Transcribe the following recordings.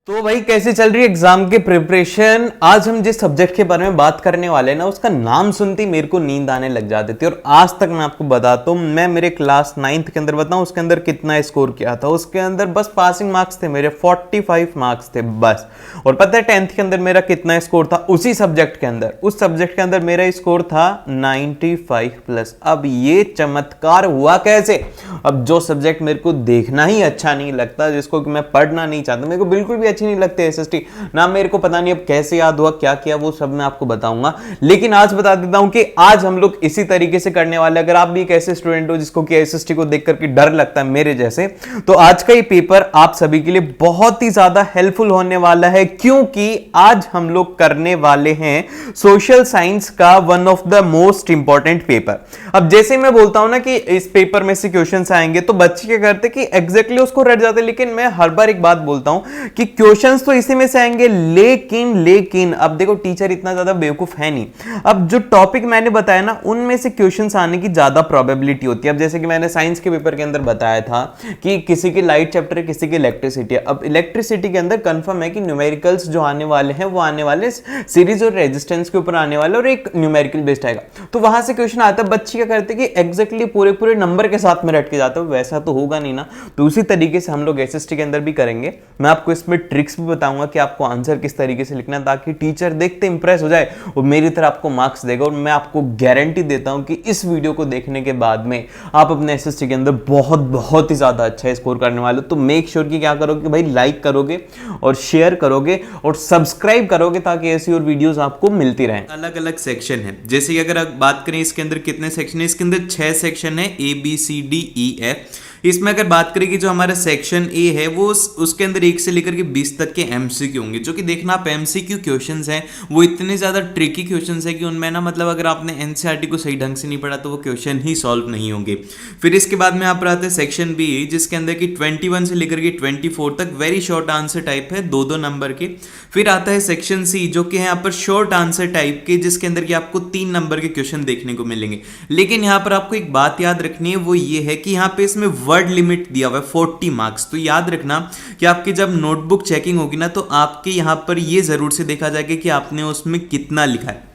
तो भाई कैसे चल रही है एग्जाम की प्रिपरेशन। आज हम जिस सब्जेक्ट के बारे में बात करने वाले हैं ना, उसका नाम सुनते ही मेरे को नींद आने लग जाती थी। और आज तक मैं आपको बताता हूँ, मैं मेरे क्लास 9th के अंदर बताऊँ उसके अंदर कितना स्कोर किया था। उसके अंदर बस पासिंग मार्क्स थे मेरे 45 मार्क्स थे बस। और पता है 10th के अंदर मेरा कितना स्कोर था उसी सब्जेक्ट के अंदर? उस सब्जेक्ट के अंदर मेरा स्कोर था 95+। अब ये चमत्कार हुआ कैसे? अब जो सब्जेक्ट मेरे को देखना ही अच्छा नहीं लगता, जिसको कि मैं पढ़ना नहीं चाहता, मेरे को बिल्कुल भी अच्छी नहीं लगती एसएसटी ना, मेरे को पता नहीं अब कैसे याद हुआ, क्या किया, वो सब मैं आपको बताऊंगा। लेकिन आज बता देता हूं कि आज हम लोग इसी तरीके से करने वाले। अगर आप भी एक ऐसे स्टूडेंट हो जिसको कि एसएसटी को देख करके डर लगता है मेरे जैसे, तो आज का ये पेपर आप सभी के लिए बहुत ही ज्यादा हेल्पफुल होने वाला है, क्योंकि आज हम लोग करने वाले हैं सोशल साइंस का one of the most important paper. अब जैसे मैं बोलता हूं ना कि इस पेपर में से क्वेश्चंस आएंगे, तो बच्चे क्या करते कि एग्जैक्टली उसको रट जाते। लेकिन मैं हर बार एक बात बोलता हूं कि क्वेश्चंस तो इसी में से आएंगे, लेकिन अब देखो टीचर इतना ज्यादा बेवकूफ है नहीं। अब जो टॉपिक मैंने बताया ना, उनमें से क्वेश्चंस आने की ज्यादा प्रोबेबिलिटी होती है। अब जैसे कि मैंने साइंस के पेपर के अंदर बताया था कि किसी की लाइट चैप्टर है, किसी की इलेक्ट्रिसिटी है। अब इलेक्ट्रिसिटी के अंदर कंफर्म है कि न्यूमेरिकल्स जो आने वाले हैं वो आने वाले सीरीज और रेजिस्टेंस के ऊपर आने वाले, और एक न्यूमेरिकल बेस्ड आएगा। तो वहां से क्वेश्चन आता है। बच्चे क्या करते हैं कि एग्जैक्टली पूरे नंबर के साथ में रट के जाते हैं। वैसा तो होगा नहीं ना, तो उसी तरीके से हम लोग एसएसटी के अंदर भी करेंगे। मैं आपको इसमें ट्रिक्स भी बताऊंगा कि आपको आंसर किस तरीके से लिखना है, ताकि टीचर देखते इंप्रेस हो जाए और मेरी तरह आपको मार्क्स देगा। और मैं आपको गारंटी देता हूं कि इस वीडियो को देखने के बाद में आप अपने एसएसटी के अंदर बहुत ही ज्यादा अच्छा स्कोर करने वाले हो। तो मेक श्योर कि क्या करोगे भाई, लाइक करोगे और शेयर करोगे और सब्सक्राइब करोगे, ताकि ऐसी और वीडियोस आपको मिलती रहें। अलग अलग सेक्शन है, जैसे कि अगर आप बात करें इसके अंदर कितने सेक्शन है, इसके अंदर 6 सेक्शन है, ABCDEF। इसमें अगर बात करें कि जो हमारा सेक्शन ए है वो उसके अंदर 1 से लेकर के 20 तक के एमसीक्यू होंगे। जो कि देखना आप एमसीक्यू क्वेश्चंस हैं वो इतने ज़्यादा ट्रिकी क्वेश्चंस है कि उनमें ना मतलब अगर आपने एनसीईआरटी को सही ढंग से नहीं पढ़ा तो वो क्वेश्चन ही सॉल्व नहीं होंगे। फिर इसके बाद में आप आते हैं सेक्शन बी, जिसके अंदर की 21 से लेकर के 24 तक वेरी शॉर्ट आंसर टाइप है, 2 नंबर के। फिर आता है सेक्शन सी, जो कि है यहाँ पर शॉर्ट आंसर टाइप के, जिसके अंदर की आपको 3 नंबर के क्वेश्चन देखने को मिलेंगे। लेकिन यहाँ पर आपको एक बात याद रखनी है, वो ये है कि यहाँ पे इसमें वर्ड लिमिट दिया हुआ है 40 मार्क्स। तो याद रखना कि आपकी जब नोटबुक चेकिंग होगी ना, तो आपके यहां पर ये जरूर से देखा जाएगा कि आपने उसमें कितना लिखा है।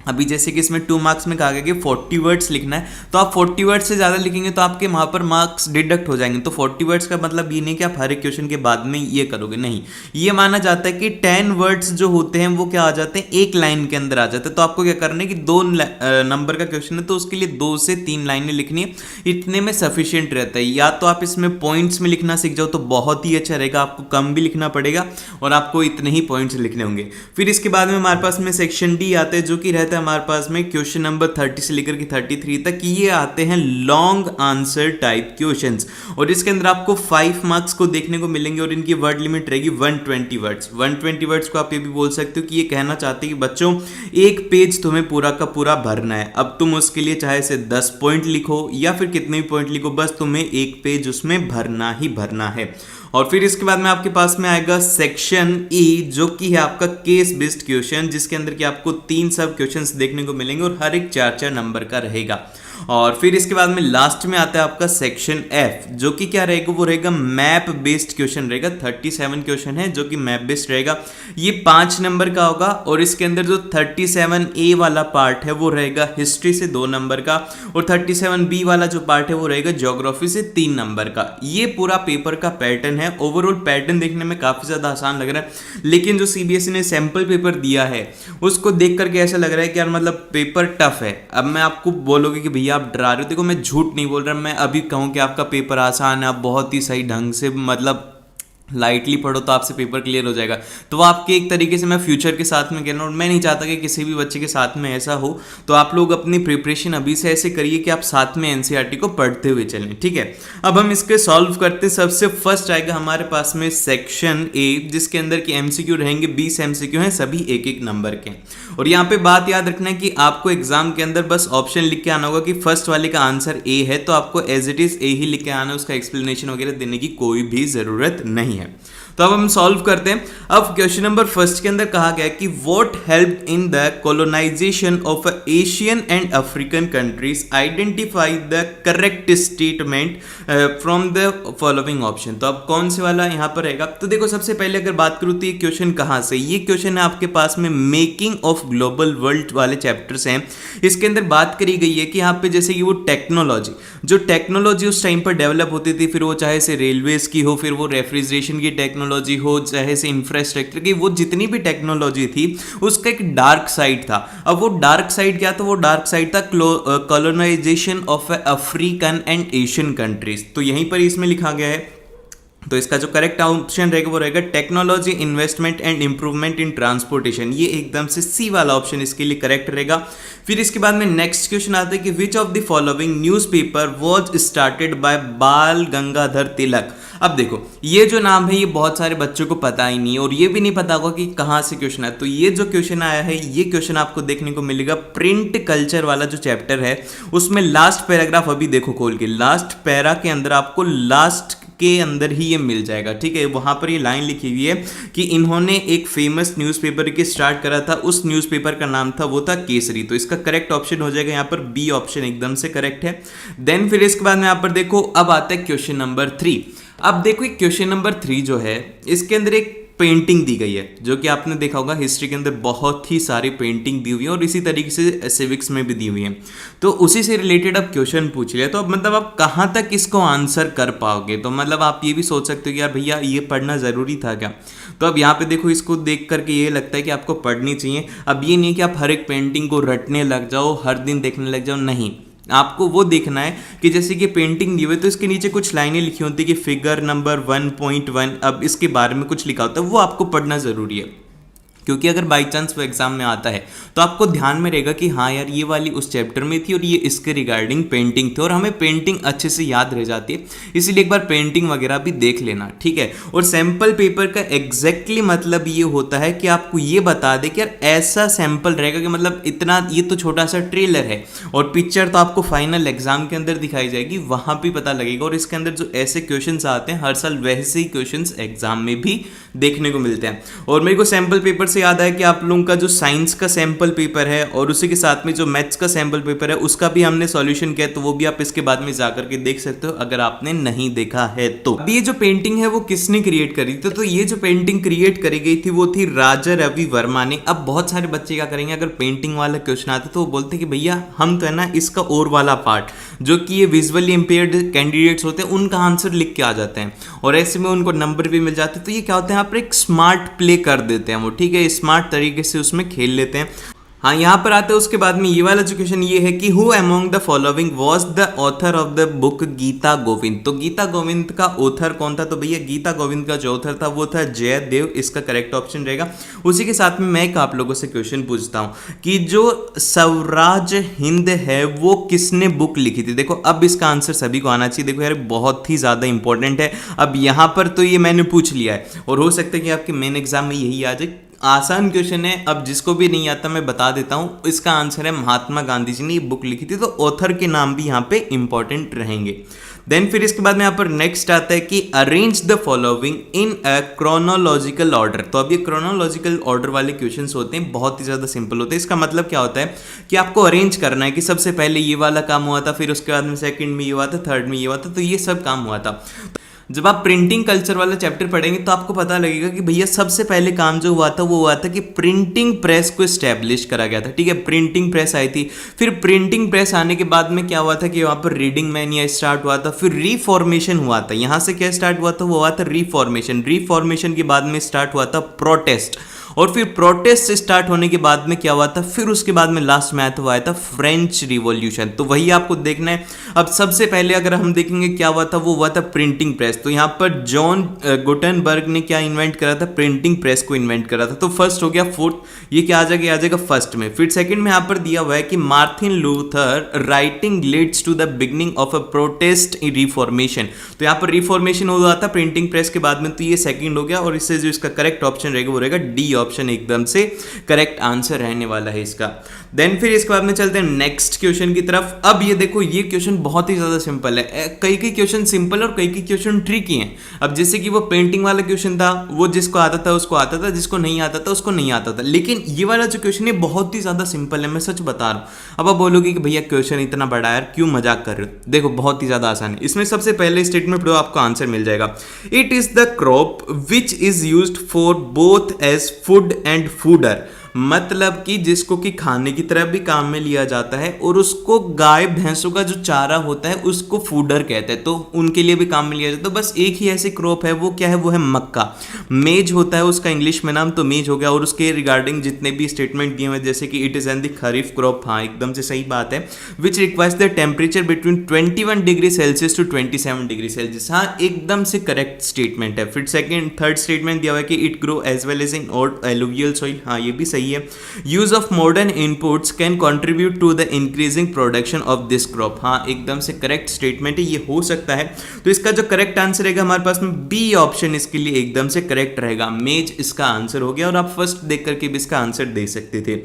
अभी जैसे कि इसमें 2 मार्क्स में कहा गया कि 40 वर्ड्स लिखना है, तो आप 40 वर्ड्स से ज़्यादा लिखेंगे तो आपके वहाँ पर मार्क्स डिडक्ट हो जाएंगे। तो 40 वर्ड्स का मतलब ये नहीं कि आप हर एक क्वेश्चन के बाद में ये करोगे, नहीं। ये माना जाता है कि 10 वर्ड्स जो होते हैं वो क्या आ जाते हैं, एक लाइन के अंदर आ जाते हैं। तो आपको क्या करना है कि 2 नंबर का क्वेश्चन है तो उसके लिए 2 से 3 लाइनें लिखनी है, इतने में सफिशियंट रहता है। या तो आप इसमें पॉइंट्स में लिखना सीख जाओ तो बहुत ही अच्छा रहेगा, आपको कम भी लिखना पड़ेगा और आपको इतने ही पॉइंट्स लिखने होंगे। फिर इसके बाद में हमारे पास में सेक्शन डी आते हैं, जो कि रहता है हमारे पास में क्वेश्चन नंबर 30 से लेकर के 33 तक। ये आते हैं लॉन्ग आंसर टाइप क्वेश्चंस, और इसके अंदर आपको 5 मार्क्स को देखने को मिलेंगे और इनकी वर्ड लिमिट रहेगी 120 वर्ड्स। 120 वर्ड्स को आप ये भी बोल सकते हो कि ये कहना चाहते हैं कि बच्चों एक पेज तुम्हें पूरा का पूरा भरना है। अब तुम उसके लिए चाहे से 10 पॉइंट लिखो या फिर कितने भी पॉइंट लिखो, बस तुम्हें एक पेज उसमें भरना ही भरना है। और फिर इसके बाद में आपके पास में आएगा सेक्शन ई, जो कि है आपका केस बेस्ड क्वेश्चन, जिसके अंदर कि आपको 3 सब क्वेश्चंस देखने को मिलेंगे और हर एक 4-4 नंबर का रहेगा। और फिर इसके बाद में लास्ट में आता है आपका सेक्शन एफ, जो कि क्या रहेगा, वो रहेगा मैप बेस्ड क्वेश्चन रहेगा। 37 क्वेश्चन है जो कि मैप बेस्ड रहेगा, ये 5 नंबर का होगा। और इसके अंदर जो 37A वाला पार्ट है वो रहेगा हिस्ट्री से 2 नंबर का, और 37B वाला जो पार्ट है वो रहेगा ज्योग्राफी से 3 नंबर का। ये पूरा पेपर का पैटर्न है। ओवरऑल पैटर्न देखने में काफी ज्यादा आसान लग रहा है, लेकिन जो सीबीएसई ने सैंपल पेपर दिया है उसको देख करके ऐसा लग रहा है कि यार मतलब पेपर टफ है। अब मैं आपको बोलोगे कि भैया आप डरा रहे हो, देखो मैं झूठ नहीं बोल रहा। मैं अभी कहूं कि आपका पेपर आसान है, आप बहुत ही सही ढंग से मतलब लाइटली पढ़ो तो आपसे पेपर क्लियर हो जाएगा। तो वो आपके एक तरीके से मैं फ्यूचर के साथ में कह रहा हूँ, और मैं नहीं चाहता कि किसी भी बच्चे के साथ में ऐसा हो। तो आप लोग अपनी प्रिपरेशन अभी से ऐसे करिए कि आप साथ में एनसीईआरटी को पढ़ते हुए चलें, ठीक है। अब हम इसके सॉल्व करते। सबसे फर्स्ट आएगा हमारे पास में सेक्शन ए, जिसके अंदर की एमसीक्यू रहेंगे 20 एमसीक्यू हैं, सभी 1-1 नंबर के। और यहाँ पे बात याद रखना है कि आपको एग्जाम के अंदर बस ऑप्शन लिख के आना होगा कि फर्स्ट वाले का आंसर ए है, तो आपको एज इट इज ए ही लिख के आना है, उसका एक्सप्लेनेशन वगैरह देने की कोई भी जरूरत नहीं है। तो अब हम सॉल्व करते हैं। अब क्वेश्चन नंबर फर्स्ट के अंदर कहा गया कि what help in the colonisation of Asian and African countries identify the correct statement from the following option. तो अब कौन से वाला यहाँ पर रहेगा? तो देखो सबसे पहले अगर बात करूँ तो ये क्वेश्चन कहाँ से, ये क्वेश्चन है आपके पास में मेकिंग ऑफ ग्लोबल वर्ल्ड वाले चैप्टर्स हैं। इसके अंदर बात करी गई है कि यहाँ पे जैसे कि वो टेक्नोलॉजी, जो टेक्नोलॉजी उस टाइम पर डेवलप होती थी, फिर वो चाहे से रेलवेज की हो, फिर वो रेफ्रिजरेशन की टेक्नोलॉजी हो, चाहे से इंफ्रास्ट्रक्चर की, वो जितनी भी टेक्नोलॉजी थी उसका एक डार्क साइड था। अब वो डार्क साइड क्या था? वो डार्क साइड था colonisation of African and Asian countries. तो यहीं पर इसमें लिखा गया है। तो इसका जो करेक्ट ऑप्शन रहेगा वो रहेगा technology investment and improvement in transportation. ये एकदम से सी वाला ऑप्शन इसके लिए करेक्ट रहेगा। फिर इसके बाद में नेक्स्ट क्वेश्चन आता है कि which of the following newspaper was started by बाल गंगाधर तिलक। अब देखो ये जो नाम है ये बहुत सारे बच्चों को पता ही नहीं है और ये भी नहीं पता होगा कि कहाँ से क्वेश्चन है। तो ये जो क्वेश्चन आया है ये क्वेश्चन आपको देखने को मिलेगा प्रिंट कल्चर वाला जो चैप्टर है उसमें लास्ट पैराग्राफ। अभी देखो खोल के लास्ट पैरा के अंदर आपको लास्ट के अंदर ही ये मिल जाएगा, ठीक है। वहां पर ये लाइन लिखी हुई है कि इन्होंने एक फेमस न्यूज़पेपर के स्टार्ट करा था, उस न्यूज़पेपर का नाम था वो था केसरी। तो इसका करेक्ट ऑप्शन हो जाएगा यहाँ पर बी ऑप्शन एकदम से करेक्ट है। देन फिर इसके बाद में यहाँ पर देखो अब आता है क्वेश्चन नंबर 3। अब देखो क्वेश्चन नंबर 3 जो है इसके अंदर एक पेंटिंग दी गई है जो कि आपने देखा होगा हिस्ट्री के अंदर बहुत ही सारी पेंटिंग दी हुई है और इसी तरीके से सिविक्स में भी दी हुई है। तो उसी से रिलेटेड अब क्वेश्चन पूछ लिया तो अब मतलब आप कहाँ तक इसको आंसर कर पाओगे। तो मतलब आप ये भी सोच सकते हो कि यार भैया ये पढ़ना ज़रूरी था क्या। तो अब यहाँ पे देखो इसको देख करके ये लगता है कि आपको पढ़नी चाहिए। अब ये नहीं कि आप हर एक पेंटिंग को रटने लग जाओ, हर दिन देखने लग जाओ, नहीं। आपको वो देखना है कि जैसे कि पेंटिंग दी हुई है तो इसके नीचे कुछ लाइनें लिखी होती है कि फिगर नंबर 1.1, अब इसके बारे में कुछ लिखा होता है, वो आपको पढ़ना ज़रूरी है। क्योंकि अगर बाई चांस वो एग्जाम में आता है तो आपको ध्यान में रहेगा कि हाँ यार ये वाली उस चैप्टर में थी और ये इसके रिगार्डिंग पेंटिंग थी और हमें पेंटिंग अच्छे से याद रह जाती है। इसीलिए एक बार पेंटिंग वगैरह भी देख लेना, ठीक है। और सैंपल पेपर का एग्जैक्टली मतलब ये होता है कि आपको ये बता दे कि यार ऐसा सैंपल रहेगा कि मतलब इतना, ये तो छोटा सा ट्रेलर है और पिक्चर तो आपको फाइनल एग्जाम के अंदर दिखाई जाएगी, वहां भी पता लगेगा। और इसके अंदर जो ऐसे क्वेश्चन आते हैं हर साल वैसे ही क्वेश्चन एग्जाम में भी देखने को मिलते हैं। और मेरे को सैंपल पेपर से याद है कि आप लोगों का जो साइंस का सैंपल पेपर है और उसी के साथ में जो मैथ्स का सैंपल पेपर है उसका भी हमने सॉल्यूशन किया, तो वो भी आप इसके बाद में जाकर के देख सकते हो अगर आपने नहीं देखा है तो। अब ये जो पेंटिंग है वो किसने क्रिएट करी थी? तो ये जो पेंटिंग क्रिएट करी गई थी वो थी राजा रवि वर्मा ने। अब बहुत सारे बच्चे क्या करेंगे, अगर पेंटिंग वाला क्वेश्चन आता तो वो बोलते हैं कि भैया हम तो है ना इसका और वाला पार्ट जो कि ये विजुअली इंपेयर्ड कैंडिडेट्स होते हैं उनका आंसर लिख के आ जाते हैं और ऐसे में उनको नंबर भी मिल जाते हैं। तो ये क्या होता है, यहाँ पर एक स्मार्ट प्ले कर देते हैं वो, ठीक है, स्मार्ट तरीके से उसमें खेल लेते हैं। हाँ यहाँ पर आते हैं उसके बाद में ये वाला जो क्वेश्चन ये है कि who among the following was the author of the book Gita Govind. तो गीता गोविंद का ऑथर कौन था? तो भैया गीता गोविंद का जो ऑथर था वो था जयदेव, इसका करेक्ट ऑप्शन रहेगा। उसी के साथ में मैं एक आप लोगों से क्वेश्चन पूछता हूँ कि जो स्वराज हिंद है वो किसने बुक लिखी थी? देखो अब इसका आंसर सभी को आना चाहिए। देखो यार बहुत ही ज़्यादा इंपॉर्टेंट है। अब यहाँ पर तो ये मैंने पूछ लिया है और हो सकता है कि आपके मेन एग्जाम में यही आ जाए। आसान क्वेश्चन है, अब जिसको भी नहीं आता मैं बता देता हूँ। इसका आंसर है महात्मा गांधी जी ने ये बुक लिखी थी, तो ऑथर के नाम भी यहाँ पे इंपॉर्टेंट रहेंगे। देन फिर इसके बाद में यहाँ पर नेक्स्ट आता है कि arrange the following in a chronological order. तो अब ये क्रोनोलॉजिकल ऑर्डर वाले क्वेश्चंस होते हैं, बहुत ही ज़्यादा सिंपल होते हैं। इसका मतलब क्या होता है कि आपको अरेंज करना है कि सबसे पहले ये वाला काम हुआ था, फिर उसके बाद में सेकंड में ये हुआ था, थर्ड में ये हुआ था, तो ये सब काम हुआ था। जब आप प्रिंटिंग कल्चर वाला चैप्टर पढ़ेंगे तो आपको पता लगेगा कि भैया सबसे पहले काम जो हुआ था वो हुआ था कि प्रिंटिंग प्रेस को स्टैब्लिश करा गया था, ठीक है। प्रिंटिंग प्रेस आई थी, फिर प्रिंटिंग प्रेस आने के बाद में क्या हुआ था कि वहाँ पर रीडिंग मैनिया स्टार्ट हुआ था, फिर रिफॉर्मेशन हुआ था। यहाँ से क्या स्टार्ट हुआ था? वो हुआ था रिफॉर्मेशन। रिफॉर्मेशन के बाद में स्टार्ट हुआ था प्रोटेस्ट, और फिर प्रोटेस्ट स्टार्ट होने के बाद में क्या हुआ था? फिर उसके बाद में लास्ट में आया था फ्रेंच रिवॉल्यूशन। तो वही आपको देखना है। अब सबसे पहले अगर हम देखेंगे क्या हुआ था, वो हुआ था प्रिंटिंग प्रेस। तो यहाँ पर जॉन गुटेनबर्ग ने क्या इन्वेंट करा था? प्रिंटिंग प्रेस को इन्वेंट करा था। तो फर्स्ट हो गया, फोर्थ ये क्या आ जाएगा फर्स्ट में। फिर सेकंड में यहाँ पर दिया हुआ है कि Martin Luther writing leads to the beginning of a protest reformation. तो यहाँ पर रिफॉर्मेशन हुआ था प्रिंटिंग प्रेस के बाद में, तो ये सेकंड हो गया। और इससे जो इसका करेक्ट ऑप्शन रहेगा वो रहेगा डी ऑप्शन एकदम से करेक्ट आंसर रहने वाला है इसका। देन फिर इसके बाद में चलते हैं नेक्स्ट क्वेश्चन की तरफ। अब ये देखो, ये क्वेश्चन बहुत ही ज्यादा सिंपल है। कई क्वेश्चन सिंपल और कई क्वेश्चन ट्रिकी हैं। अब जैसे कि वो पेंटिंग वाला क्वेश्चन था, वो जिसको आता था उसको आता था, जिसको नहीं आता था उसको नहीं आता था। लेकिन ये वाला जो क्वेश्चन है बहुत ही ज्यादा सिंपल है, मैं सच बता रहा हूँ। अब आप बोलोगे कि भैया क्वेश्चन इतना बड़ा यार, क्यों मजाक कर रहे हो? देखो बहुत ही ज्यादा आसान है। इसमें सबसे पहले स्टेटमेंट पढ़ो, आपको आंसर मिल जाएगा। It is the crop which is used for both as food and fodder, मतलब कि जिसको कि खाने की तरह भी काम में लिया जाता है और उसको गाय भैंसों का जो चारा होता है उसको फूडर कहते हैं, तो उनके लिए भी काम में लिया जाता है। तो बस एक ही ऐसी क्रॉप है, वो क्या है? वो है मक्का। मेज होता है उसका इंग्लिश में नाम, तो मेज हो गया। और उसके रिगार्डिंग जितने भी स्टेटमेंट दिए हुए जैसे कि it is an the kharif crop, हाँ एकदम से सही बात है। Which requires the temperature between 21 degree Celsius to 27 degree Celsius, हाँ एकदम से करेक्ट स्टेटमेंट है। फिर थर्ड स्टेटमेंट दिया हुआ है कि it grow as well as in odd alluvial soil, हाँ ये भी सही है। Use of modern inputs can contribute to the increasing production of this crop, हाँ एकदम से करेक्ट स्टेटमेंट है, ये हो सकता है। तो इसका जो करेक्ट आंसर रहेगा हमारे पास में बी ऑप्शन इसके लिए एकदम से करेक्ट रहेगा। मेज इसका आंसर हो गया और आप फर्स्ट देख करके भी इसका आंसर दे सकते थे।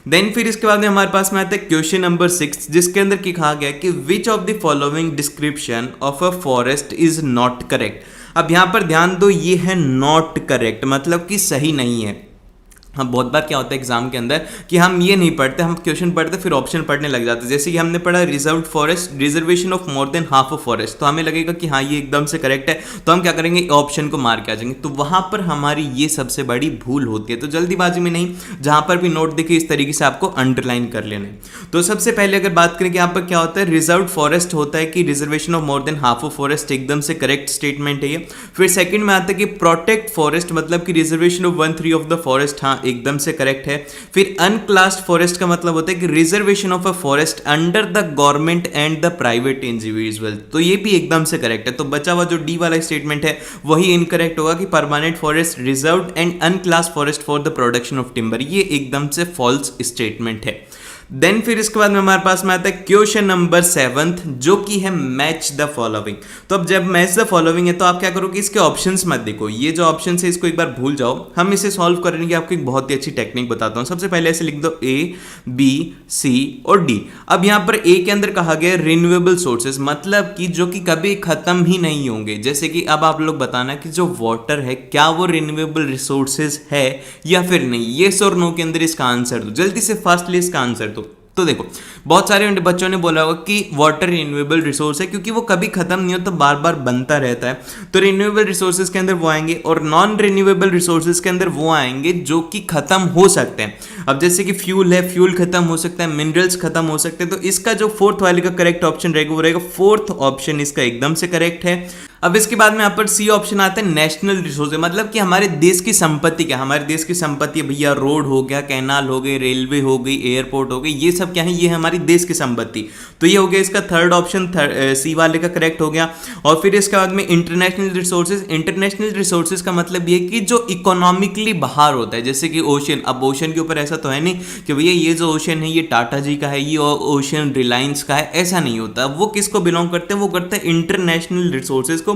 देन फिर इसके बाद में हमारे पास में आता है क्वेश्चन नंबर 6, जिसके अंदर की कहा गया कि which of the following description of a forest is not correct. अब यहां पर ध्यान दो, ये है नॉट करेक्ट, मतलब कि सही नहीं है। हम बहुत बार क्या होता है एग्जाम के अंदर कि हम ये नहीं पढ़ते, हम क्वेश्चन पढ़ते फिर ऑप्शन पढ़ने लग जाते हैं। जैसे कि हमने पढ़ा reserved forest, reservation of more than half of forest, तो हमें लगेगा कि हाँ ये एकदम से करेक्ट है, तो हम क्या करेंगे ऑप्शन को मार के आ जाएंगे। तो वहां पर हमारी ये सबसे बड़ी भूल होती है। तो जल्दीबाजी में नहीं, जहां पर भी नोट दिखे इस तरीके से आपको अंडरलाइन कर लेना है। तो सबसे पहले अगर बात करें कि यहाँ पर क्या होता है, रिजर्व्ड फॉरेस्ट होता है कि reservation of more than half of forest, एकदम से करेक्ट स्टेटमेंट है ये। फिर सेकंड में आता है कि प्रोटेक्ट फॉरेस्ट, मतलब कि reservation of 1/3 of the forest, हाँ एकदम से करेक्ट है। फिर अनक्लास्ड फॉरेस्ट का मतलब होता है कि reservation of a forest under the government and the private individual, तो ये भी एकदम से करेक्ट है। तो बचा हुआ जो डी वाला स्टेटमेंट है वही इनकरेक्ट होगा कि permanent forest reserved and अनक्लास्ड forest for the production of timber, ये एकदम से फॉल्स स्टेटमेंट है। देन फिर इसके बाद में हमारे पास में आता है क्वेश्चन नंबर 7, जो कि है मैच द फॉलोइंग। तो अब जब मैच द फॉलोइंग है तो आप क्या करोगे, इसके ऑप्शंस मत देखो, ये जो ऑप्शन है इसको एक बार भूल जाओ। हम इसे सॉल्व करने की आपको एक बहुत ही अच्छी टेक्निक बताता हूं। सबसे पहले ऐसे लिख दो ए, बी, सी और डी। अब यहां पर ए के अंदर कहा गया रिन्यूएबल सोर्सेज, मतलब कि जो कि कभी खत्म ही नहीं होंगे। जैसे कि अब आप लोग बताना कि जो वाटर है क्या वो रिन्यूएबल रिसोर्सेज है या फिर नहीं, येस और नो के अंदर इसका आंसर दो, जल्दी से फास्टली इसका आंसर दो। तो देखो बहुत सारे बच्चों ने बोला होगा कि वाटर रिन्यूएबल रिसोर्स है क्योंकि वो कभी खत्म नहीं होता, बार बार बनता रहता है। तो रिन्यूएबल रिसोर्सेज के अंदर वो आएंगे और नॉन रिन्यूएबल रिसोर्सेज के अंदर वो आएंगे जो कि खत्म हो सकते हैं। अब जैसे कि फ्यूल है, फ्यूल खत्म हो सकता है, मिनरल्स खत्म हो सकते हैं। तो इसका जो फोर्थ वाले का करेक्ट ऑप्शन रहेगा वो रहेगा फोर्थ ऑप्शन, इसका एकदम से करेक्ट है। अब इसके बाद में यहाँ पर सी ऑप्शन आता है नेशनल रिसोर्सेज, मतलब कि हमारे देश की संपत्ति क्या, हमारे देश की संपत्ति भैया रोड हो गया, कैनाल हो गई, रेलवे हो गई, एयरपोर्ट हो गई, ये सब क्या है, ये है हमारी देश की संपत्ति। तो ये हो गया इसका थर्ड ऑप्शन, सी वाले का करेक्ट हो गया। और फिर इसके बाद में इंटरनेशनल रिसोर्सेज, इंटरनेशनल रिसोर्सेज का मतलब ये कि जो इकोनॉमिकली बाहर होता है, जैसे कि ओशन। अब ओशन के ऊपर ऐसा तो है नहीं कि भैया ये जो ओशन है ये टाटा जी का है, ये ओशन रिलायंस का है, ऐसा नहीं होता। वो किसको बिलोंग करते हैं, वो करते हैं इंटरनेशनल रिसोर्सेज को,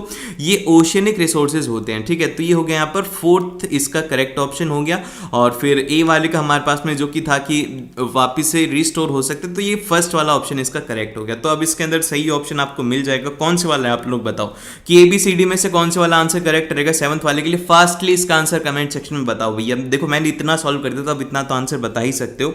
ये ओशियनिक रिसोर्सेज होते हैं, ठीक है। तो ये हो गया यहाँ पर फोर्थ इसका करेक्ट ऑप्शन हो गया। और फिर ए वाले का हमारे पास में जो कि था कि वापस से रिस्टोर हो सकते, तो ये फर्स्ट वाला ऑप्शन इसका करेक्ट हो गया। तो अब इसके अंदर सही ऑप्शन आपको मिल जाएगा। कौन से वाला है आप लोग बताओ कि एबीसीडी में से कौन से वाला आंसर करेक्ट रहेगा 7th वाले के लिए। फास्टली इसका आंसर कमेंट सेक्शन में बताओ भैया। देखो मैंने इतना सॉल्व कर दिया तो अब इतना तो आंसर बता ही सकते हो।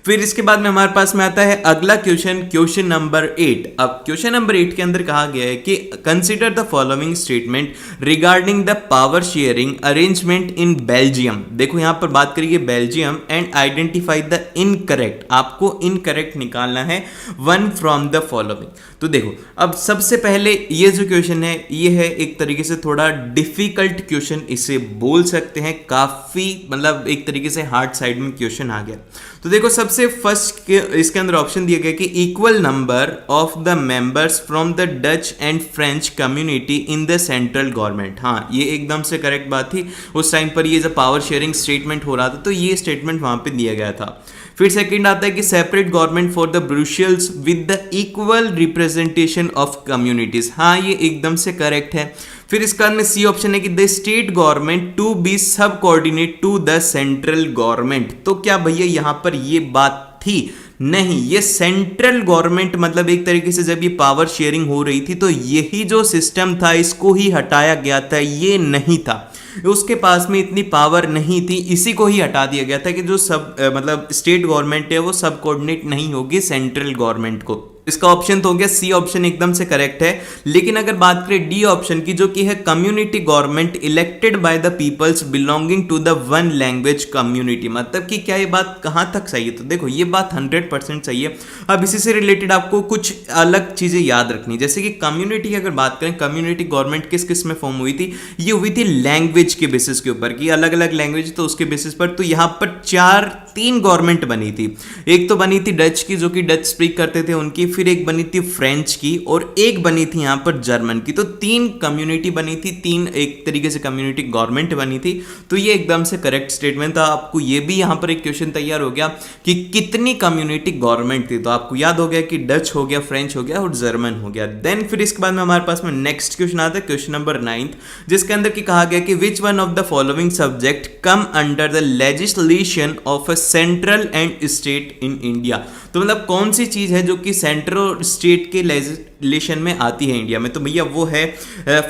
फिर इसके बाद में हमारे पास में आता है अगला क्वेश्चन, क्वेश्चन नंबर 8। अब क्वेश्चन नंबर 8 के अंदर कहा गया है कि consider the following statement regarding the power sharing arrangement in Belgium. देखो यहां पर बात करिए Belgium and identify the incorrect, आपको इनकरेक्ट निकालना है वन फ्रॉम द फॉलोइंग। तो देखो अब सबसे पहले ये जो क्वेश्चन है ये है एक तरीके से थोड़ा डिफिकल्ट क्वेश्चन इसे बोल सकते हैं, काफी मतलब एक तरीके से हार्ड साइड में क्वेश्चन आ गया। तो देखो सबसे फर्स्ट इसके अंदर ऑप्शन दिया गया कि equal number of the members from the Dutch and French community community in the central government. हाँ, ये एकदम से करेक्ट बात थी। उस टाइम पर ये जब पावर शेयरिंग स्टेटमेंट हो रहा था तो ये स्टेटमेंट वहां पे दिया गया था। फिर सेकंड आता है कि separate government for the Brussels with the equal representation of communities. हाँ, ये एकदम से करेक्ट है। फिर इसका में सी ऑप्शन है कि the state government to be subordinate to the central government. तो क्या भैया यहां पर ये बात थी? नहीं, ये सेंट्रल गवर्नमेंट मतलब एक तरीके से जब ये पावर शेयरिंग हो रही थी तो यही जो सिस्टम था इसको ही हटाया गया था, ये नहीं था। उसके पास में इतनी पावर नहीं थी, इसी को ही हटा दिया गया था कि जो सब मतलब स्टेट गवर्नमेंट है वो सब कोऑर्डिनेट नहीं होगी सेंट्रल गवर्नमेंट को। इसका ऑप्शन तो हो गया सी ऑप्शन एकदम से करेक्ट है। लेकिन अगर बात करें डी ऑप्शन की जो कि है community government elected by the peoples belonging to the one language community, मतलब कि क्या ये बात कहां तक सही है? तो देखो ये बात 100% सही है। अब इसी से रिलेटेड आपको कुछ अलग चीजें याद रखनी, जैसे कि कम्युनिटी की अगर बात करें, कम्युनिटी गवर्नमेंट किस किस में फॉर्म हुई थी? ये हुई थी लैंग्वेज के बेसिस के ऊपर, कि अलग अलग लैंग्वेज तो उसके बेसिस पर। तो यहां पर तीन गवर्नमेंट बनी थी। एक तो बनी थी डच की, जो कि डच स्पीक करते थे उनकी, फिर एक बनी थी फ्रेंच की, और एक बनी थी यहां पर जर्मन की। तो तीन कम्युनिटी बनी थी, तीन एक तरीके से कम्युनिटी गवर्नमेंट बनी थी। तो ये एकदम से करेक्ट स्टेटमेंट था। आपको ये भी यहां पर एक क्वेश्चन तैयार हो गया कि कितनी कम्युनिटी गवर्नमेंट थी, तो आपको याद हो गया कि डच हो गया, फ्रेंच हो गया और जर्मन हो गया। देन फिर इसके बाद में हमारे पास में नेक्स्ट क्वेश्चन आता है, क्वेश्चन नंबर 9, जिसके अंदर की कहा गया कि which one of the following subject come under the legislation of a central and state in India. तो मतलब कौन सी चीज है जो कि सेंट्रल और स्टेट के लेजिस्लेशन में आती है इंडिया में? तो भैया वो है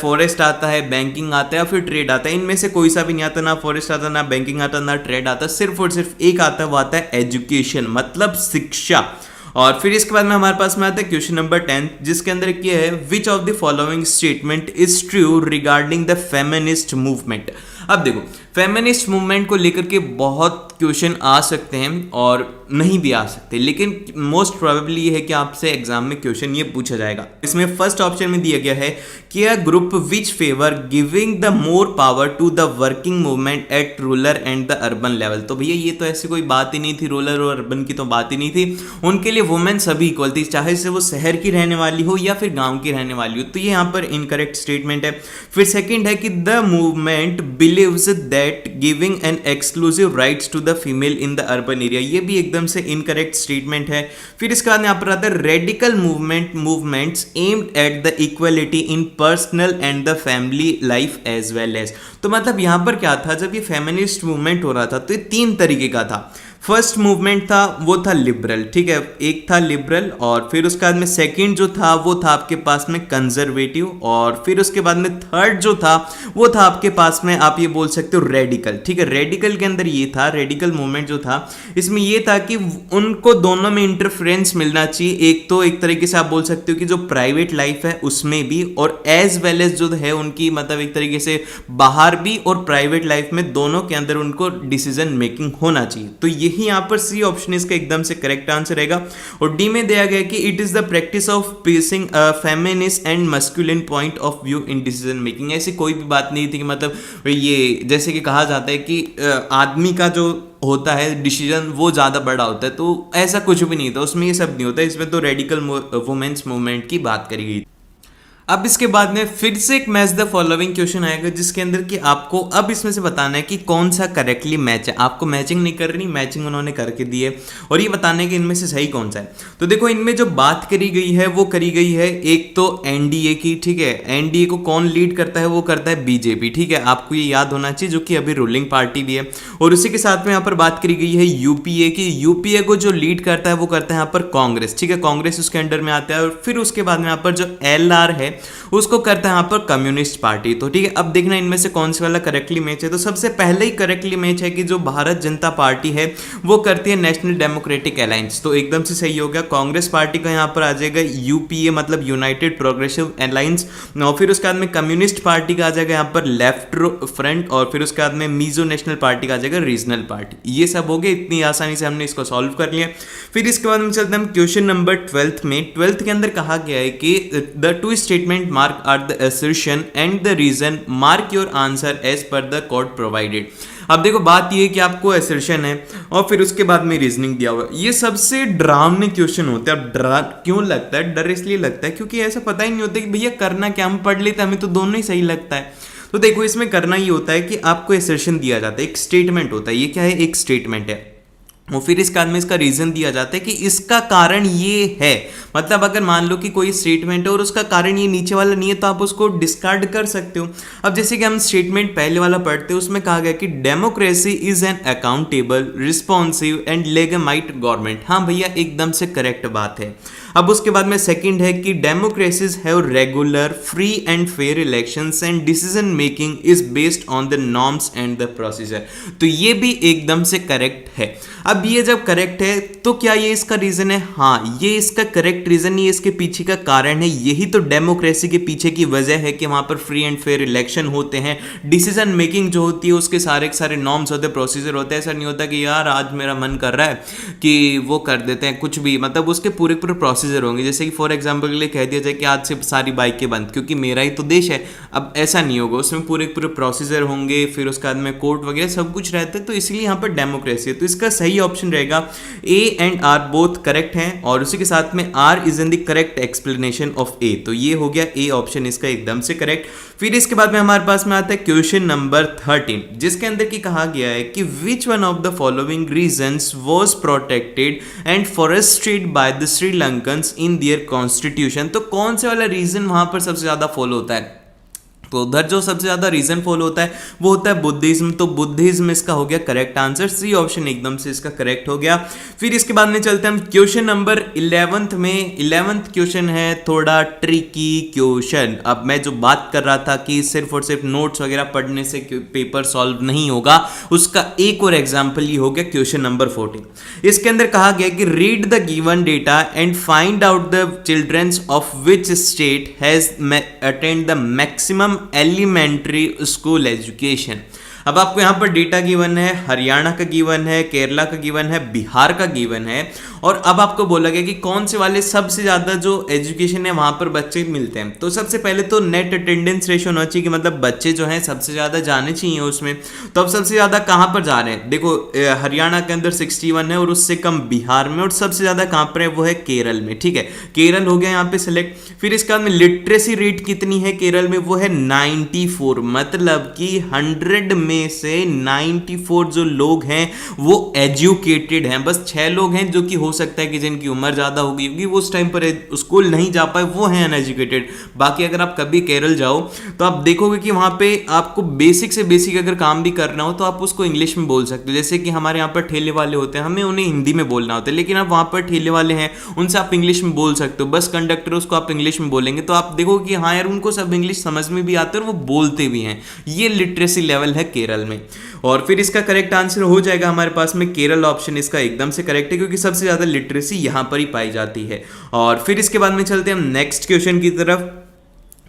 फॉरेस्ट आता है, बैंकिंग आता है, फिर ट्रेड आता है। इनमें से कोई सा भी नहीं आता, ना फॉरेस्ट आता, ना बैंकिंग आता, ना ट्रेड आता, सिर्फ और सिर्फ एक आता है, वो आता है एजुकेशन, मतलब शिक्षा। और फिर इसके बाद में हमारे पास में आता है क्वेश्चन नंबर 10, जिसके अंदर क्या है, which of the following statement is true regarding the feminist movement. अब देखो, फेमिनिस्ट मूवमेंट को लेकर के बहुत क्वेश्चन आ सकते हैं और नहीं भी आ सकते, लेकिन मोस्ट प्रोबेबली ये है कि आपसे एग्जाम में क्वेश्चन ये पूछा जाएगा। इसमें फर्स्ट ऑप्शन में दिया गया है कि a group which favour giving the more power to the working movement at rural and the urban level. तो भैया ये तो ऐसी कोई बात ही नहीं थी, रूरल और अर्बन की तो बात ही नहीं थी। उनके लिए वुमेन सभी इक्वल थी, चाहे से वो शहर की रहने वाली हो या फिर गांव की रहने वाली हो। तो ये यहाँ पर इनकरेक्ट स्टेटमेंट है। फिर सेकंड है कि the movement believes that giving an exclusive rights to the female in the urban area. ये भी एकदम से इनकरेक्ट स्टेटमेंट है। फिर इसके बाद यहाँ पर आता है radical movements aimed at the equality in personal and the family life as well as. तो मतलब यहाँ पर क्या था, जब ये फेमिनिस्ट मूवमेंट हो रहा था तो ये तीन तरीके का था। फर्स्ट मूवमेंट था वो था लिबरल, ठीक है, एक था लिबरल, और फिर उसके बाद में सेकंड जो था वो था आपके पास में कंजर्वेटिव, और फिर उसके बाद में थर्ड जो था वो था आपके पास में आप ये बोल सकते हो रेडिकल, ठीक है। रेडिकल के अंदर ये था, रेडिकल मूवमेंट जो था इसमें ये था कि उनको दोनों में इंटरफेरेंस मिलना चाहिए। एक तो एक तरीके से आप बोल सकते हो कि जो प्राइवेट लाइफ है उसमें भी, और एज वेल एज जो है उनकी मतलब एक तरीके से बाहर भी और प्राइवेट लाइफ में दोनों के अंदर उनको डिसीजन मेकिंग होना चाहिए। तो यही यहां पर सी ऑप्शन इसका एकदम से करेक्ट आंसर रहेगा। और डी में दिया गया कि it is the practice of placing feminist and masculine point of view in decision making. ऐसी कोई भी बात नहीं थी कि मतलब ये जैसे कि कहा जाता है कि आदमी का जो होता है डिसीजन वो ज़्यादा बड़ा होता है, तो ऐसा कुछ भी नहीं था उसमें, ये सब नहीं होता। इसमें तो रेडिकल वुमेन्स मूवमेंट की बात करी गई। अब इसके बाद में फिर से एक मैच द फॉलोइंग क्वेश्चन आएगा, जिसके अंदर कि आपको अब इसमें से बताना है कि कौन सा करेक्टली मैच है। आपको मैचिंग नहीं करनी, मैचिंग उन्होंने करके दी है, और ये बताने कि इनमें से सही कौन सा है। तो देखो, इनमें जो बात करी गई है वो करी गई है एक तो एनडीए की, ठीक है। एनडीए को कौन लीड करता है? वो करता है बीजेपी, ठीक है, आपको ये याद होना चाहिए, जो कि अभी रूलिंग पार्टी भी है। और उसी के साथ में यहाँ पर बात करी गई है यूपीए की। यूपीए को जो लीड करता है वो करता है यहाँ पर कांग्रेस, ठीक है, कांग्रेस उसके अंडर में आता है। और फिर उसके बाद में यहाँ पर जो एलआर है उसको करता है यहाँ पर कम्युनिस्ट पार्टी। तो ठीक है, अब देखना इनमें से कौन सा वाला करेक्टली मैच है। तो सबसे पहले ही करेक्टली मैच है कि जो भारत जनता पार्टी है वो करती है नेशनल डेमोक्रेटिक अलायंस, तो एकदम से सही हो गया। कांग्रेस पार्टी का यहाँ पर आ जाएगा यूपीए, मतलब यूनाइटेड प्रोग्रेसिव अलायंस। और फिर उसके बाद में कम्युनिस्ट पार्टी का आ जाएगा यहाँ पर लेफ्ट फ्रंट, और फिर उसके बाद में मिजो नेशनल पार्टी का आ जाएगा रीजनल पार्टी। ये सब हो गए, इतनी आसानी से हमने इसको सॉल्व कर लिया। फिर इसके बाद में चलते हैं हम क्वेश्चन नंबर 12 में। 12th के अंदर कहा गया है कि the two state statement mark are the assertion and the reason mark your answer as per the code provided. अब देखो बात ये है कि आपको assertion है और फिर उसके बाद में रीजनिंग दिया हुआ है। ये सबसे डरावने क्वेश्चन होते हैं। अब डरा क्यों लगता है? डर इसलिए लगता है क्योंकि ऐसा पता ही नहीं होता कि भैया करना क्या, हम पढ़ लेते हमें तो दोनों ही सही लगता है। तो देखो इसमें करना ये होता है कि आपको assertion दिया जाता है, एक स्टेटमेंट होता है। ये क्या है? एक स्टेटमेंट है और फिर इसके बाद में इसका रीजन दिया जाता है कि इसका कारण ये है। मतलब अगर मान लो कि कोई स्टेटमेंट है और उसका कारण ये नीचे वाला नहीं है तो आप उसको डिस्कार्ड कर सकते हो। अब जैसे कि हम स्टेटमेंट पहले वाला पढ़ते हैं, उसमें कहा गया कि democracy is an accountable responsive and legitimate government. हाँ भैया एकदम से करेक्ट बात है। अब उसके बाद में सेकंड है कि democracies have regular free and fair elections and decision making is based on the norms and the procedure. तो ये भी एकदम से करेक्ट है। अब ये जब करेक्ट है तो क्या ये इसका रीजन है? हाँ, ये इसका करेक्ट रीजन, ये इसके पीछे का कारण है। यही तो डेमोक्रेसी के पीछे की वजह है कि वहां पर फ्री एंड फेयर इलेक्शन होते हैं, डिसीजन मेकिंग जो होती है उसके सारे के सारे नॉर्म्स होते हैं, प्रोसीजर होते हैं। ऐसा नहीं होता कि यार आज मेरा मन कर रहा है कि वो कर देते हैं कुछ भी, मतलब उसके पूरे पूरे प्रोसीजर होंगे। जैसे कि फॉर एग्जाम्पल के लिए कह दिया जाए कि आज से सारी बाइकें बंद क्योंकि मेरा ही तो देश है। अब ऐसा नहीं होगा, उसमें पूरे पूरे प्रोसीजर होंगे, फिर उसके बाद में कोर्ट वगैरह सब कुछ रहता है। तो इसलिए यहाँ पर डेमोक्रेसी है। तो इसका सही ऑप्शन रहेगा A and R both correct हैं और उसी के साथ में R is in the correct explanation of A. तो ये हो गया ए ऑप्शन इसका एकदम से करेक्ट। फिर इसके बाद में हमारे पास में आता है क्वेश्चन नंबर 13, जिसके अंदर की कहा गया है कि which one of the following reasons was protected and forested by the Sri Lankans in their constitution. तो कौन से वाला रीजन वहां पर सबसे ज्यादा फॉलो होता है? तो उधर जो सबसे ज्यादा रीजन फॉलो होता है वो होता है बुद्धिज्म। तो बुद्धिज्म इसका हो गया करेक्ट आंसर, सी ऑप्शन एकदम से इसका करेक्ट हो गया। फिर इसके बाद में चलते हैं हम क्वेश्चन नंबर 11 में। 11th क्वेश्चन है थोड़ा ट्रिकी क्वेश्चन। अब मैं जो बात कर रहा था कि सिर्फ और सिर्फ नोट्स वगैरह पढ़ने से पेपर सॉल्व नहीं होगा, उसका एक और एग्जाम्पल ये हो गया क्वेश्चन नंबर 14। इसके अंदर कहा गया कि read the given data and find out the childrens of which state has attend the maximum elementary school education. अब आपको यहां पर डेटा गिवन है, हरियाणा का गिवन है, केरला का गिवन है, बिहार का गिवन है और अब आपको बोला गया कि कौन से वाले सबसे ज्यादा जो एजुकेशन है वहां पर बच्चे मिलते हैं। तो सबसे पहले तो नेट अटेंडेंस रेशियो होना चाहिए कि मतलब बच्चे जो हैं सबसे ज्यादा जाने चाहिए उसमें। तो अब सबसे ज्यादा कहां पर जा रहे हैं? देखो हरियाणा के अंदर 61 है और उससे कम बिहार में, और सबसे ज्यादा कहां पर है वो है केरल में। ठीक है, केरल हो गया यहाँ पे सिलेक्ट। फिर इसके बाद में लिटरेसी रेट कितनी है केरल में? वो है 94। मतलब कि 100 में से 94 जो लोग हैं वो एजुकेटेड हैं। बस 6 लोग हैं जो कि हो सकता है कि जिनकी उम्र ज्यादा होगी क्योंकि वो उस टाइम पर स्कूल नहीं जा पाए, वो हैं अनएजुकेटेड। बाकी अगर आप कभी केरल जाओ तो आप देखोगे कि वहां पे आपको बेसिक से बेसिक अगर काम भी करना हो तो आप उसको इंग्लिश में बोल सकते हो। जैसे कि हमारे यहाँ पर ठेले वाले होते हैं, हमें उन्हें हिंदी में बोलना होता है, लेकिन आप वहां पर ठेले वाले हैं उनसे आप इंग्लिश में बोल सकते हो। बस कंडक्टर उसको आप इंग्लिश में बोलेंगे तो आप देखोगे कि हाँ यार उनको सब इंग्लिश समझ में भी आते हैं और वो बोलते भी हैं। ये लिटरेसी लेवल है केरल में। और फिर इसका करेक्ट आंसर हो जाएगा हमारे पास में केरल ऑप्शन इसका एकदम से करेक्ट है क्योंकि सबसे ज्यादा लिटरेसी यहां पर ही पाई जाती है। और फिर इसके बाद में चलते हैं हम नेक्स्ट क्वेश्चन की तरफ,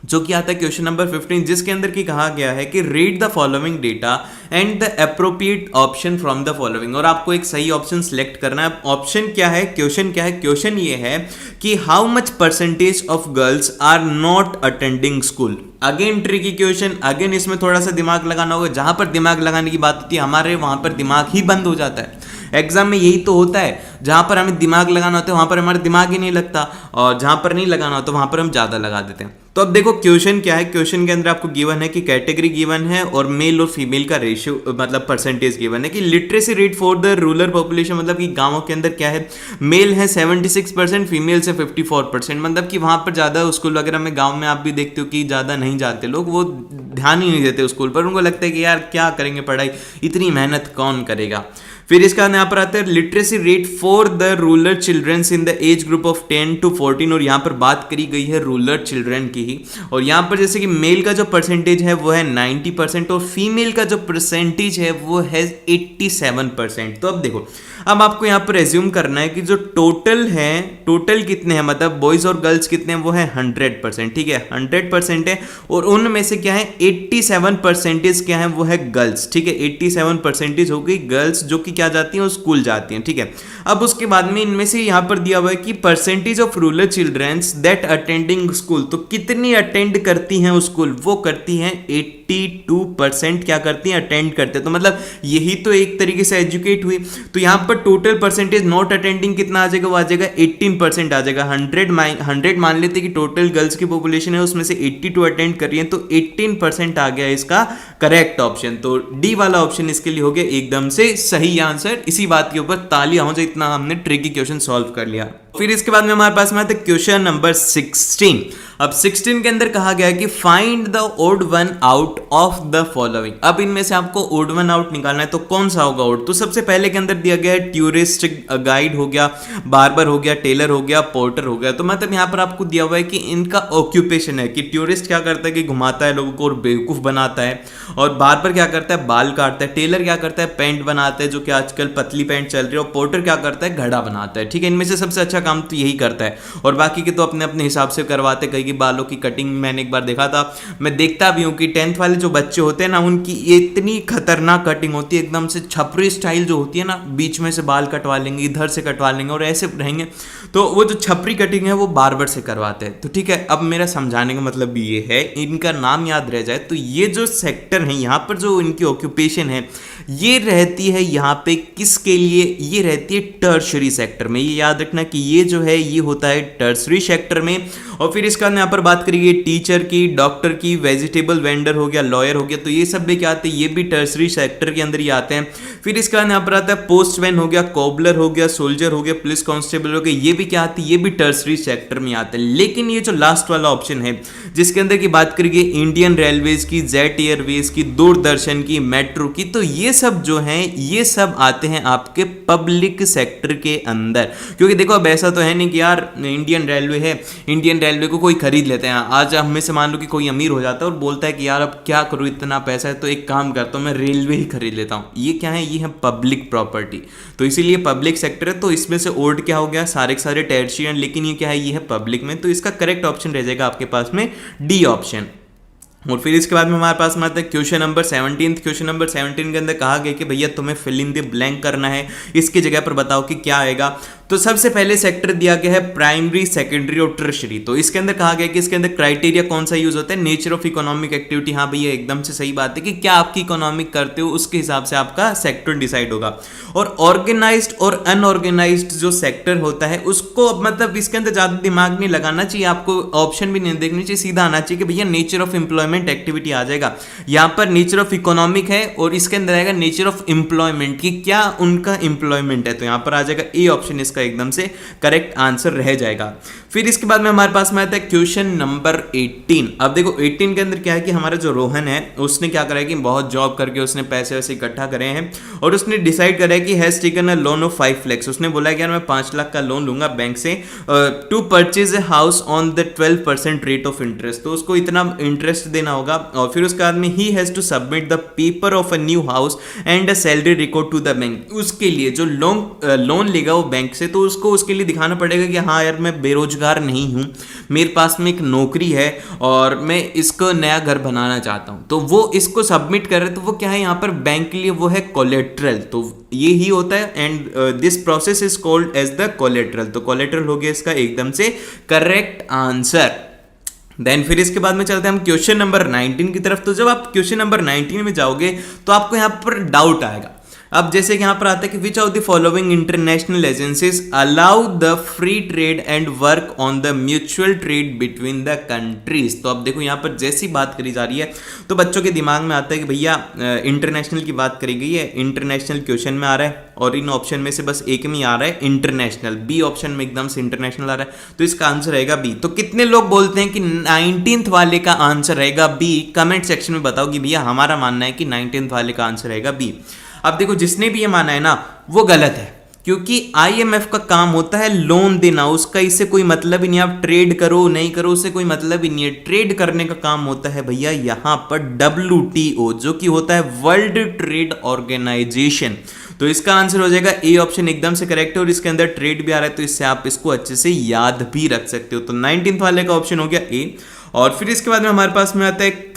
जो कि आता है क्वेश्चन नंबर 15, जिसके अंदर की कहा गया है कि read the following data and the appropriate option from the following. और आपको एक सही ऑप्शन सिलेक्ट करना है। ऑप्शन क्या है, क्वेश्चन क्या है? क्वेश्चन ये है कि how much percentage of girls are not attending school. Again tricky question, again इसमें थोड़ा सा दिमाग लगाना होगा। जहां पर दिमाग लगाने की बात होती है हमारे वहां पर दिमाग ही बंद हो जाता है। एग्जाम में यही तो होता है, जहां पर हमें दिमाग लगाना होता है वहां पर हमारा दिमाग ही नहीं लगता, और जहां पर नहीं लगाना होता वहां पर हम ज्यादा लगा देते हैं। तो अब देखो क्वेश्चन क्या है। क्वेश्चन के अंदर आपको गिवन है कि कैटेगरी गिवन है और मेल और फीमेल का रेशियो मतलब परसेंटेज गिवन है कि literacy rate for the rural population, मतलब कि गांवों के अंदर क्या है, मेल है 76%, फीमेल से 54%। मतलब कि वहां पर ज्यादा स्कूल वगैरह में गांव में आप भी देखते हो कि ज्यादा नहीं जाते लोग, वो ध्यान ही नहीं देते स्कूल पर। उनको लगता है कि यार क्या करेंगे पढ़ाई, इतनी मेहनत कौन करेगा। फिर इसका यहाँ पर आता है literacy rate for the rural children's in the age group of 10 to 14, और यहाँ पर बात करी गई है रूरल चिल्ड्रन की ही। और यहाँ पर जैसे कि मेल का जो परसेंटेज है वो है 90% और फीमेल का जो परसेंटेज है वो है 87%। तो अब देखो, अब आपको यहाँ पर एज्यूम करना है कि जो टोटल है, टोटल कितने हैं, मतलब बॉयज और गर्ल्स कितने हैं, वो है 100%। ठीक है, 100% है और उनमें से क्या है 87% क्या है वो है गर्ल्स। ठीक है, 87% हो गई गर्ल्स जो कि क्या जाती हैं, स्कूल जाती हैं। ठीक है, अब उसके बाद में इनमें से यहाँ पर दिया हुआ है कि percentage of rural childrens that attending school. तो कितने कितनी अटेंड करती हैं उस स्कूल, वो करती हैं 82% क्या करती हैं, अटेंड करते हैं। तो मतलब यही तो एक तरीके से एजुकेट हुई। तो यहाँ पर टोटल परसेंटेज नॉट अटेंडिंग कितना आ जाएगा, वो आ जाएगा 18% आ जाएगा। 100 मान लेते कि टोटल गर्ल्स की पॉपुलेशन है उसमें से 82 अटेंड कर रही है, तो 18% आ गया इसका करेक्ट ऑप्शन। तो डी वाला ऑप्शन इसके लिए हो गया एकदम से सही आंसर। इसी बात के ऊपर तालियां हो जाए, इतना हमने ट्रिकी क्वेश्चन सॉल्व कर लिया। फिर इसके बाद में हमारे पास में आता है क्वेश्चन नंबर 16। अब 16 के अंदर कहा गया है कि find the odd one out of the following. अब इनमें से आपको ओड वन आउट निकालना है, तो कौन सा होगा ओड। तो सबसे पहले के अंदर दिया गया है टूरिस्ट गाइड हो गया, बार्बर हो गया, टेलर हो गया, पोर्टर हो गया। तो मतलब यहाँ पर आपको दिया हुआ है कि इनका ऑक्यूपेशन है कि टूरिस्ट क्या करता है कि घुमाता है लोगों को और बेवकूफ बनाता है, और बार्बर क्या करता है, बाल काटता है, टेलर क्या करता है, पैंट बनाता है जो कि आजकल पतली पैंट चल रही है, और पोर्टर क्या करता है, घड़ा बनाता है। ठीक है, इनमें से सबसे अच्छा काम तो यही करता है, और बाकी के तो अपने अपने हिसाब से करवाते। कई की बालों की कटिंग मैंने एक बार देखा था, मैं देखता भी हूँ कि 10th वाले जो बच्चे होते हैं ना, उनकी इतनी खतरनाक कटिंग होती है, एकदम से छपरी स्टाइल जो होती है ना, बीच में से बाल कटवा लेंगे, इधर से कटवा लेंगे और ऐसे रहेंगे। तो वो जो छपरी कटिंग है वो बार्बर से करवाते हैं। तो ठीक है, अब मेरा समझाने का मतलब ये है, इनका नाम याद रह जाए तो ये जो सेक्टर है यहाँ पर जो इनकी ऑक्यूपेशन है ये रहती है यहाँ पे किसके लिए, ये रहती है टर्शरी सेक्टर में। ये याद रखना कि ये जो है ये होता है टर्शरी सेक्टर में। और फिर इसका यहाँ पर बात करिए टीचर की, डॉक्टर की, वेजिटेबल वेंडर हो गया, लॉयर हो गया, तो ये सब भी क्या आते हैं, ये भी टर्शरी सेक्टर के अंदर ही आते हैं। फिर इसका यहाँ पर आता है पोस्टमैन हो गया, कोबलर हो गया, सोल्जर हो गया, पुलिस कांस्टेबल हो गया, ये भी क्या आती है, ये भी टर्शरी सेक्टर में आते हैं। लेकिन ये जो लास्ट वाला ऑप्शन है जिसके अंदर की बात करिए इंडियन रेलवेज की, जेट एयरवेज की, दूरदर्शन की, मेट्रो की, तो ये सब जो हैं ये सब आते हैं आपके पब्लिक सेक्टर के अंदर। क्योंकि देखो अब ऐसा तो है नहीं कि यार इंडियन रेलवे है, इंडियन रेलवे को कोई खरीद लेते हैं। आज हम में से मान लो कि कोई अमीर हो जाता है और बोलता है कि यार अब क्या करूँ, इतना पैसा है तो एक काम करता हूँ मैं रेलवे ही खरीद लेता हूँ। ये क्या है, ये है पब्लिक प्रॉपर्टी। तो इसीलिए पब्लिक सेक्टर है। तो इसमें से ओड क्या हो गया, सारे के सारे टर्शियन, लेकिन ये क्या है, ये है पब्लिक में। तो इसका करेक्ट ऑप्शन रह जाएगा आपके पास में डी ऑप्शन। और फिर इसके बाद में हमारे पास में आता है क्वेश्चन नंबर 17। क्वेश्चन नंबर 17 के अंदर कहा गया कि भैया तुम्हें फिल इन द ब्लैंक करना है, इसकी जगह पर बताओ कि क्या आएगा। तो सबसे पहले सेक्टर दिया गया है प्राइमरी, सेकेंडरी और टर्शरी। तो इसके अंदर कहा गया कि इसके अंदर क्राइटेरिया कौन सा यूज होता है, नेचर ऑफ इकोनॉमिक एक्टिविटी। हाँ भैया एकदम से सही बात है कि क्या आपकी इकोनॉमिक करते हो उसके हिसाब से आपका सेक्टर डिसाइड होगा। और ऑर्गेनाइज्ड और अनऑर्गेनाइज्ड जो सेक्टर होता है उसको मतलब इसके अंदर ज्यादा दिमाग नहीं लगाना चाहिए, आपको ऑप्शन भी नहीं देखनी चाहिए, सीधा आना चाहिए कि भैया नेचर ऑफ एम्प्लॉयमेंट एक्टिविटी आ जाएगा। यहाँ पर नेचर ऑफ इकोनॉमिक है और इसके अंदर आएगा नेचर ऑफ एम्प्लॉयमेंट की क्या उनका एम्प्लॉयमेंट है। तो यहाँ पर आ जाएगा ए ऑप्शन इसका एकदम से करेक्ट आंसर रह जाएगा। फिर इसके बाद में हमारे पास में आता है क्वेश्चन नंबर 18। अब देखो 18 के अंदर क्या है कि हमारा जो रोहन है उसने क्या करा है कि बहुत जॉब करके उसने पैसे वैसे इकट्ठा करे हैं और उसने डिसाइड करा है कि has taken a loan of 5 lakh. उसने बोला है कि यार मैं 5 लाख का लोन लूंगा बैंक से to purchase a house on the 12% rate of interest. तो उसको इतना इंटरेस्ट देना होगा और फिर उसके बाद में ही has to submit the paper of a new house and a salary record to the bank. उसके लिए जो लोन लेगा वो बैंक से, तो उसको उसके लिए दिखाना पड़ेगा कि हाँ यार मैं बेरोजगार नहीं हूँ, मेरे पास में एक नौकरी है और मैं इसको नया घर बनाना चाहता हूँ। तो वो इसको सबमिट कर रहे, तो वो क्या है यहाँ पर बैंक के लिए वो है कोलेट्रल। तो ये ही होता है and this process is called as the collateral. तो कोलेट्रल हो गया इसका एकदम से करेक्ट आंसर। देन फिर इसके बाद में चलते हैं हम क्वेश्चन नंबर 19 की तरफ। तो जब आप क्वेश्चन नंबर 19 में जाओगे तो आपको यहाँ पर डाउट आएगा। अब जैसे कि यहाँ पर आता है कि which of the following international agencies allow the free trade and work on the mutual trade between the countries. तो अब देखो यहाँ पर जैसी बात करी जा रही है तो बच्चों के दिमाग में आता है कि भैया इंटरनेशनल की बात करी गई है, इंटरनेशनल क्वेश्चन में आ रहा है और इन ऑप्शन में से बस एक में आ रहा है इंटरनेशनल, बी ऑप्शन में एकदम से इंटरनेशनल आ रहा है। तो इसका आंसर रहेगा बी। तो कितने लोग बोलते हैं कि 19th वाले का आंसर रहेगा बी? कमेंट सेक्शन में बताओ कि भैया हमारा मानना है कि 19th वाले का आंसर रहेगा बी। अब देखो जिसने भी ये माना है ना वो गलत है, क्योंकि आईएमएफ का काम होता है लोन देना, उसका इससे कोई मतलब ही नहीं। आप ट्रेड करो नहीं करो उससे कोई मतलब ही नहीं है। ट्रेड करने का काम होता है भैया यहाँ पर WTO, जो कि होता है वर्ल्ड ट्रेड ऑर्गेनाइजेशन। तो इसका आंसर हो जाएगा ए ऑप्शन एकदम से करेक्ट है और इसके अंदर ट्रेड भी आ रहा है तो इससे आप इसको अच्छे से याद भी रख सकते हो। तो 19th वाले का ऑप्शन हो गया ए। और फिर इसके बाद में हमारे पास में आता है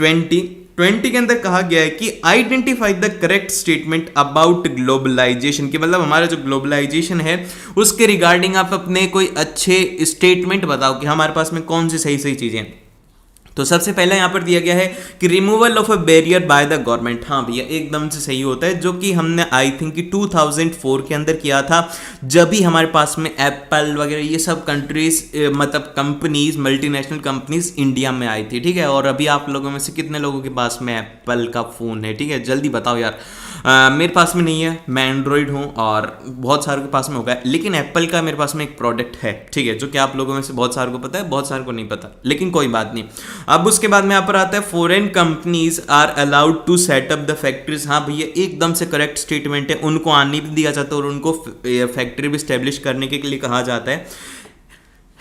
20 के अंदर कहा गया है कि identify the correct statement about globalisation. कि मतलब हमारा जो ग्लोबलाइजेशन है उसके रिगार्डिंग आप अपने कोई अच्छे स्टेटमेंट बताओ कि हमारे पास में कौन सी सही सही चीजें हैं। तो सबसे पहले यहाँ पर दिया गया है कि removal of a barrier by the government. हाँ भैया एकदम से सही होता है, जो कि हमने आई थिंक कि 2004 के अंदर किया था, जब भी हमारे पास में एप्पल वगैरह ये सब कंट्रीज मतलब कंपनीज मल्टीनेशनल कंपनीज इंडिया में आई थी, ठीक है। और अभी आप लोगों में से कितने लोगों के पास में एप्पल का फ़ोन है, ठीक है, जल्दी बताओ यार। मेरे पास में नहीं है, मैं एंड्रॉइड हूँ और बहुत सारों के पास में होगा, लेकिन एप्पल का मेरे पास में एक प्रोडक्ट है, ठीक है, जो कि आप लोगों में से बहुत सारों को पता है, बहुत सारों को नहीं पता, लेकिन कोई बात नहीं। अब उसके बाद में यहाँ पर आता है foreign companies are allowed to set up the factories. हाँ भैया एकदम से करेक्ट स्टेटमेंट है, उनको आने भी दिया जाता है और उनको फैक्ट्री भी स्टेब्लिश करने के लिए कहा जाता है।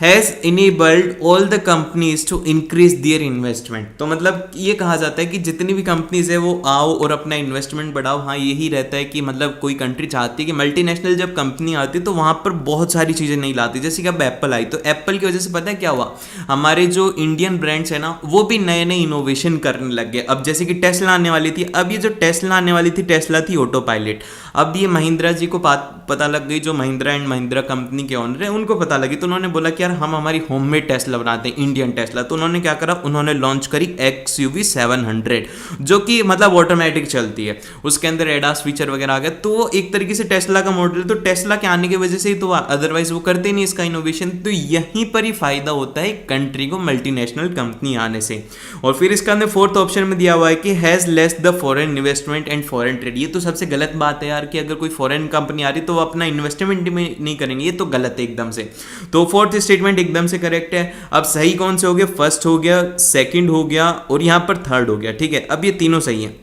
Has enabled all the companies to increase their investment. तो मतलब ये कहा जाता है कि जितनी भी कंपनीज है वो आओ और अपना इन्वेस्टमेंट बढ़ाओ। हाँ यही रहता है कि मतलब कोई कंट्री चाहती है कि मल्टीनेशनल जब कंपनी आती है तो वहाँ पर बहुत सारी चीज़ें नहीं लाती, जैसे कि अब एप्पल आई तो एप्पल की वजह से पता है क्या हुआ, हमारे जो इंडियन ब्रांड्स है ना वो भी नए नए इनोवेशन करने लग गए। अब जैसे कि टेस्ला आने वाली थी, अब ये जो टेस्ला आने वाली थी टेस्ला थी ऑटो पायलट, अब ये महिंद्रा जी को पता लग गई, जो महिंद्रा एंड महिंद्रा कंपनी के ऑनर है उनको पता लगी, तो उन्होंने बोला कि यार हम हमारी होममेड टेस्ला बनाते हैं, इंडियन टेस्ला। तो उन्होंने क्या करा, उन्होंने लॉन्च करी XUV 700 जो कि मतलब ऑटोमेटिक चलती है, उसके अंदर एडास फीचर वगैरह आ गया। तो एक तरीके से टेस्ला का मॉडल, तो टेस्ला के आने की वजह से ही तो, अदरवाइज वो करते नहीं इसका इनोवेशन। तो यहीं पर ही फायदा होता है कंट्री को मल्टीनेशनल कंपनी आने से। और फिर इसका अंदर फोर्थ ऑप्शन में दिया हुआ है कि has less the foreign investment and foreign trade. ये तो सबसे गलत बात है यार, कि अगर कोई फॉरेन कंपनी आ रही तो वो अपना इन्वेस्टमेंट नहीं करेंगे, ये तो गलत है एकदम से। तो फोर्थ स्टेटमेंट एकदम से करेक्ट है। अब सही कौन से हो गया, फर्स्ट हो गया, सेकंड हो गया और यहां पर थर्ड हो गया, ठीक है। अब ये तीनों सही है।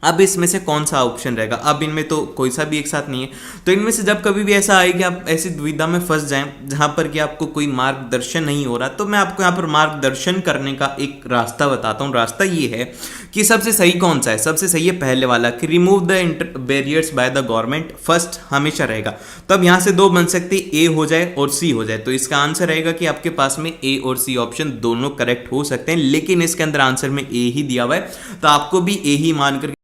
अब इसमें से कौन सा ऑप्शन रहेगा, अब इनमें तो कोई सा भी एक साथ नहीं है, तो इनमें से जब कभी भी ऐसा आए कि आप ऐसी दुविधा में फंस जाएं जहां पर कि आपको कोई मार्गदर्शन नहीं हो रहा, तो मैं आपको यहाँ पर मार्गदर्शन करने का एक रास्ता बताता हूँ। रास्ता ये है कि सबसे सही कौन सा है, सबसे सही है पहले वाला कि remove the barriers by the government, first हमेशा रहेगा। तो अब यहाँ से दो बन सकती है, ए हो जाए और सी हो जाए, तो इसका आंसर रहेगा कि आपके पास में ए और सी ऑप्शन दोनों करेक्ट हो सकते हैं, लेकिन इसके अंदर आंसर में ए ही दिया हुआ है, तो आपको भी ए ही मान करके